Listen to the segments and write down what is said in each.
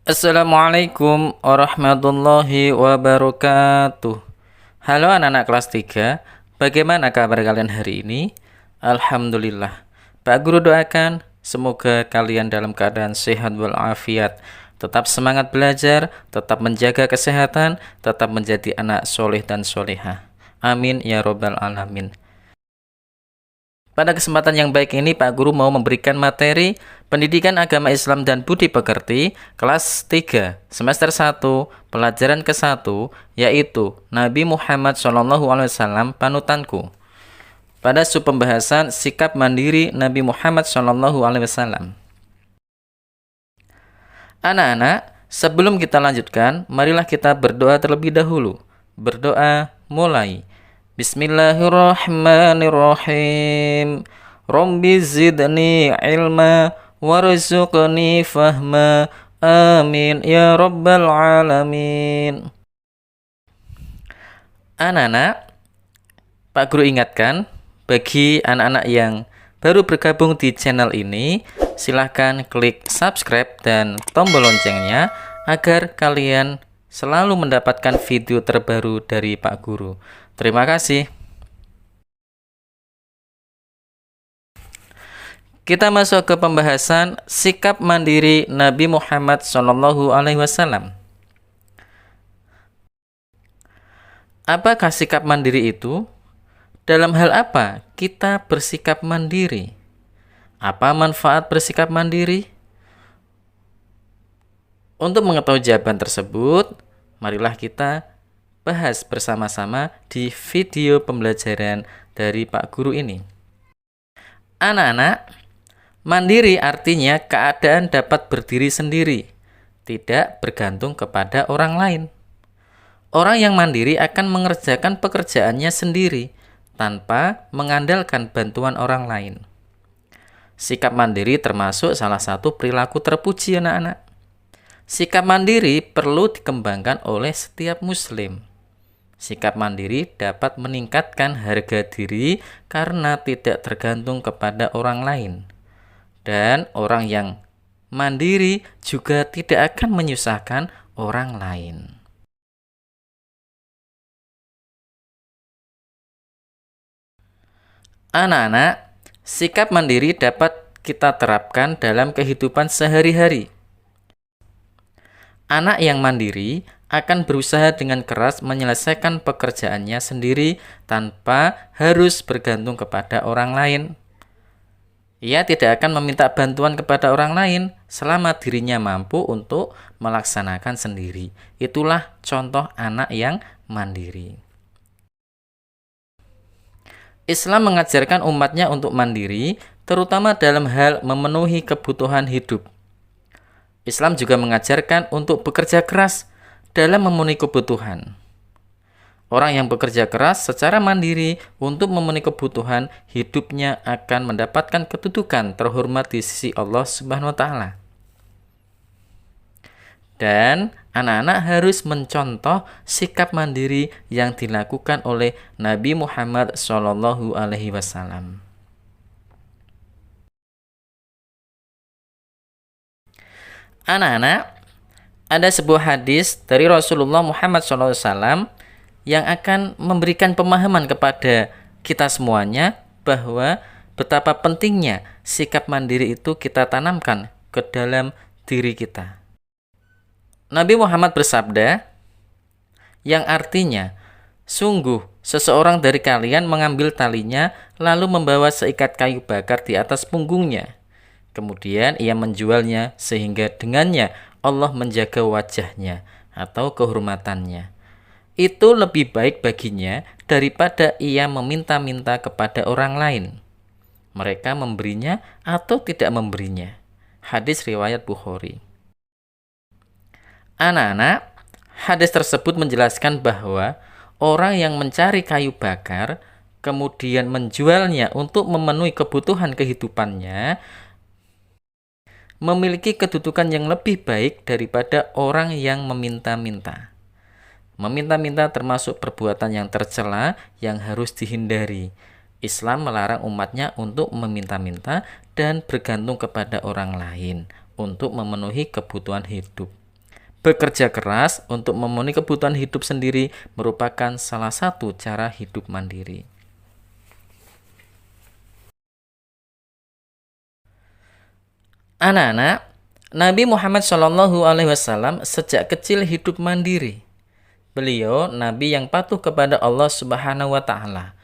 Assalamualaikum warahmatullahi wabarakatuh. Halo anak-anak kelas 3, bagaimana kabar kalian hari ini? Alhamdulillah. Pak Guru doakan semoga kalian dalam keadaan sehat walafiat, tetap semangat belajar, tetap menjaga kesehatan, tetap menjadi anak soleh dan solehah. Amin ya robbal alamin. Pada kesempatan yang baik ini, Pak Guru mau memberikan materi Pendidikan Agama Islam dan Budi Pekerti kelas 3, semester 1, pelajaran ke-1, yaitu Nabi Muhammad SAW panutanku. Pada sub pembahasan sikap mandiri Nabi Muhammad SAW. Anak-anak, sebelum kita lanjutkan, marilah kita berdoa terlebih dahulu. Berdoa mulai. Bismillahirrahmanirrahim. Rabbi zidni ilma warzuqni fahma. Amin ya rabbal alamin. Anak-anak, Pak Guru ingatkan, bagi anak-anak yang baru bergabung di channel ini, silahkan klik subscribe dan tombol loncengnya agar kalian selalu mendapatkan video terbaru dari Pak Guru. Terima kasih. Kita masuk ke pembahasan sikap mandiri Nabi Muhammad SAW. Apakah sikap mandiri itu? Dalam hal apa kita bersikap mandiri? Apa manfaat bersikap mandiri? Untuk mengetahui jawaban tersebut, marilah kita bahas bersama-sama di video pembelajaran dari Pak Guru ini. Anak-anak, mandiri artinya keadaan dapat berdiri sendiri, tidak bergantung kepada orang lain. Orang yang mandiri akan mengerjakan pekerjaannya sendiri tanpa mengandalkan bantuan orang lain. Sikap mandiri termasuk salah satu perilaku terpuji anak-anak. Sikap mandiri perlu dikembangkan oleh setiap muslim. Sikap mandiri dapat meningkatkan harga diri karena tidak tergantung kepada orang lain. Dan orang yang mandiri juga tidak akan menyusahkan orang lain. Anak-anak, sikap mandiri dapat kita terapkan dalam kehidupan sehari-hari. Anak yang mandiri akan berusaha dengan keras menyelesaikan pekerjaannya sendiri tanpa harus bergantung kepada orang lain. Ia tidak akan meminta bantuan kepada orang lain selama dirinya mampu untuk melaksanakan sendiri. Itulah contoh anak yang mandiri. Islam mengajarkan umatnya untuk mandiri, terutama dalam hal memenuhi kebutuhan hidup. Islam juga mengajarkan untuk bekerja keras dalam memenuhi kebutuhan. Orang yang bekerja keras secara mandiri untuk memenuhi kebutuhan hidupnya akan mendapatkan kedudukan terhormat di sisi Allah Subhanahu wa taala. Dan anak-anak harus mencontoh sikap mandiri yang dilakukan oleh Nabi Muhammad SAW. Anak-anak, ada sebuah hadis dari Rasulullah Muhammad SAW yang akan memberikan pemahaman kepada kita semuanya bahwa betapa pentingnya sikap mandiri itu kita tanamkan ke dalam diri kita. Nabi Muhammad bersabda, yang artinya, sungguh seseorang dari kalian mengambil talinya lalu membawa seikat kayu bakar di atas punggungnya. Kemudian ia menjualnya sehingga dengannya Allah menjaga wajahnya atau kehormatannya. Itu lebih baik baginya daripada ia meminta-minta kepada orang lain. Mereka memberinya atau tidak memberinya. Hadis riwayat Bukhari. Anak-anak, hadis tersebut menjelaskan bahwa orang yang mencari kayu bakar kemudian menjualnya untuk memenuhi kebutuhan kehidupannya memiliki kedudukan yang lebih baik daripada orang yang meminta-minta. Meminta-minta termasuk perbuatan yang tercela yang harus dihindari. Islam melarang umatnya untuk meminta-minta dan bergantung kepada orang lain untuk memenuhi kebutuhan hidup. Bekerja keras untuk memenuhi kebutuhan hidup sendiri merupakan salah satu cara hidup mandiri. Anak-anak, Nabi Muhammad SAW sejak kecil hidup mandiri. Beliau Nabi yang patuh kepada Allah Subhanahu wa Ta'ala.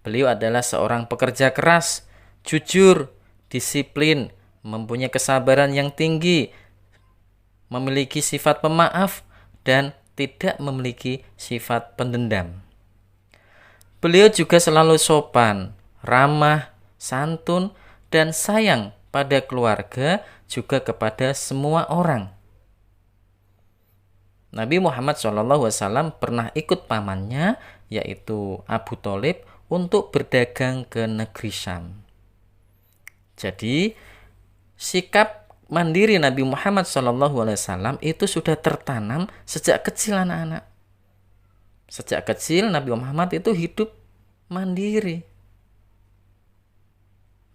Beliau adalah seorang pekerja keras, jujur, disiplin, mempunyai kesabaran yang tinggi, memiliki sifat pemaaf, dan tidak memiliki sifat pendendam. Beliau juga selalu sopan, ramah, santun, dan sayang pada keluarga, juga kepada semua orang. Nabi Muhammad SAW pernah ikut pamannya, yaitu Abu Thalib, untuk berdagang ke negeri Syam. Jadi, sikap mandiri Nabi Muhammad SAW itu sudah tertanam sejak kecil, anak-anak. Sejak kecil Nabi Muhammad itu hidup mandiri.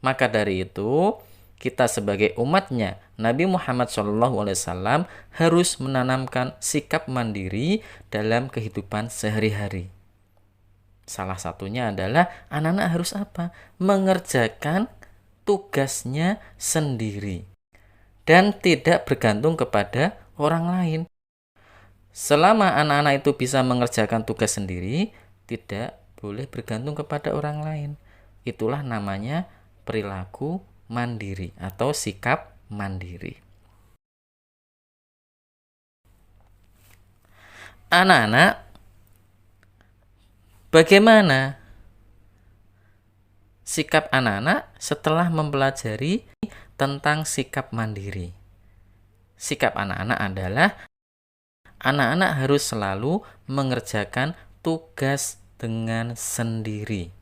Maka dari itu, kita sebagai umatnya Nabi Muhammad SAW harus menanamkan sikap mandiri dalam kehidupan sehari-hari. Salah satunya adalah anak-anak harus apa? Mengerjakan tugasnya sendiri dan tidak bergantung kepada orang lain. Selama anak-anak itu bisa mengerjakan tugas sendiri, tidak boleh bergantung kepada orang lain. Itulah namanya perilaku mandiri atau sikap mandiri. Anak-anak, bagaimana sikap anak-anak setelah mempelajari tentang sikap mandiri? Sikap anak-anak adalah anak-anak harus selalu mengerjakan tugas dengan sendiri.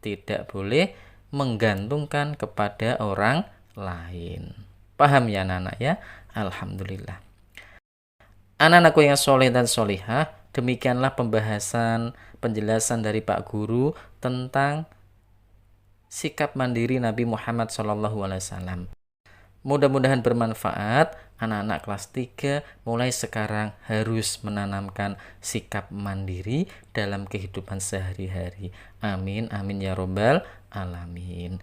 Tidak boleh menggantungkan kepada orang lain. Paham ya anak-anak ya? Alhamdulillah. Anak-anakku yang soleh dan solihah, demikianlah penjelasan dari Pak Guru tentang sikap mandiri Nabi Muhammad SAW. Mudah-mudahan bermanfaat. Anak-anak kelas 3 mulai sekarang harus menanamkan sikap mandiri dalam kehidupan sehari-hari. Amin, amin ya robbal alamin.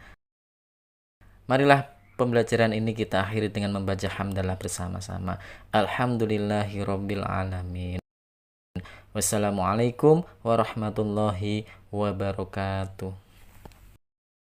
Marilah pembelajaran ini kita akhiri dengan membaca hamdalah bersama-sama. Alhamdulillahirabbil alamin. Wassalamualaikum warahmatullahi wabarakatuh.